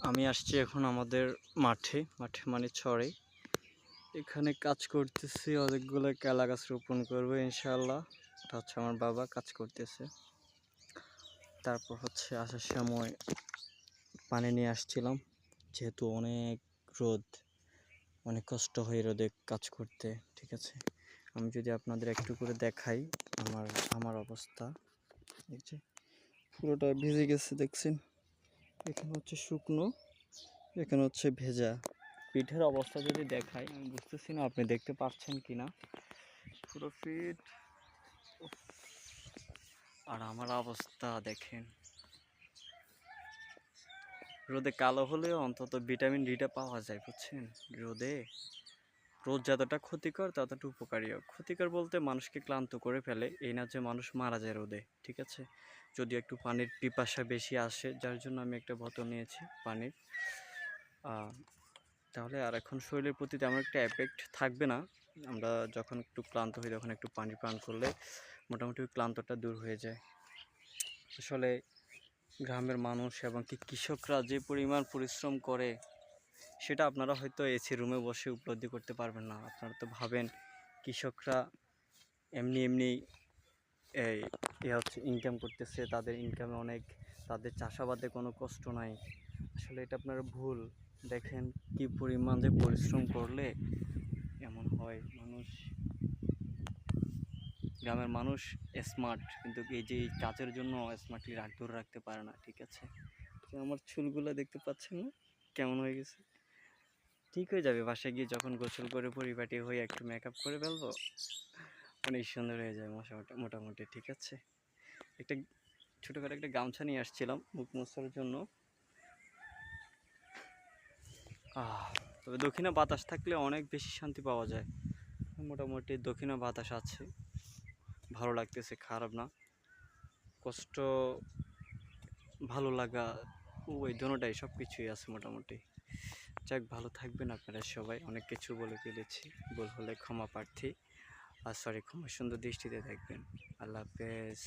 আমি আসছি এখন আমাদের মাঠে মানে চরে। এখানে কাজ করতেছি, অনেকগুলো কেলা গাছ রোপণ করবো ইনশাআল্লাহ। এটা হচ্ছে আমার বাবা কাজ করতেছে। তারপর হচ্ছে আসার সময় পানি নিয়ে আসছিলাম, যেহেতু অনেক রোদ, অনেক কষ্ট হয় রোদে কাজ করতে। ঠিক আছে, আমি যদি আপনাদের একটু করে দেখাই আমার অবস্থা, এই যে পুরোটা ভিজে গেছে দেখছেন। এখানে হচ্ছে শুকনো, এখানে হচ্ছে ভেজা। পিঠের অবস্থা যদি দেখাই, আমি বুঝতেছি না আপনি দেখতে পাচ্ছেন কিনা। পুরো পিঠ, আর আমার অবস্থা দেখেন। রোদে কালো হলেও অন্তত ভিটামিন ডিটা পাওয়া যায়, বুঝছেন। রোদ যতটা ক্ষতিকর ততটা উপকারীও। ক্ষতিকর বলতে মানুষকে ক্লান্ত করে ফেলে, এই না যে মানুষ মারা যায় রোদে। ঠিক আছে, যদি একটু পানির পিপাসা বেশি আসে, যার জন্য আমি একটা বোতল নিয়েছি পানির। তাহলে আর এখন শরীরের প্রতি তেমন একটা এফেক্ট থাকবে না। আমরা যখন একটু ক্লান্ত হই তখন একটু পানি পান করলে মোটামুটি ক্লান্তটা দূর হয়ে যায়। আসলে গ্রামের মানুষ এবং কি কৃষকরা যে পরিমাণ পরিশ্রম করে, সেটা আপনারা হয়তো এসি রুমে বসে উপলব্ধি করতে পারবেন না। আপনারা তো ভাবেন কৃষকরা এমনি এই হচ্ছে ইনকাম করতেছে, তাদের ইনকামে অনেক, তাদের চাষাবাদে কোনো কষ্ট নাই। আসলে এটা আপনারা ভুল। দেখেন কি পরিমাণ যে পরিশ্রম করলে এমন হয়। গ্রামের মানুষ স্মার্ট, কিন্তু এই যে এই কাজের জন্য স্মার্টলি ধরে রাখতে পারে না। ঠিক আছে, আমার চুলগুলো দেখতে পাচ্ছেন না কেমন হয়ে গেছে। ঠিক হয়ে যাবে, বাসায় গিয়ে যখন গোসল করে পরিপাটি হয়ে একটু মেকআপ করে ফেলবো, অনেক সুন্দর হয়ে যায় মোটামুটি। ঠিক আছে, একটা ছোটোখাটো একটা গামছা নিয়ে আসছিলাম মুখ মোছার জন্য। তবে দক্ষিণা বাতাস থাকলে অনেক বেশি শান্তি পাওয়া যায়। মোটামুটি দক্ষিণা বাতাস আছে, ভালো লাগতেছে, খারাপ না। কষ্ট, ভালো লাগা, ওই দোনোটাই, সব কিছুই আছে মোটামুটি। যাক, ভালো থাকবেন আপনারা সবাই। অনেক কিছু বলে ফেলেছি, ভুল হলে ক্ষমা প্রার্থী। আর ক্ষমা সুন্দর দৃষ্টিতে দেখবেন। আল্লাহ হাফেজ।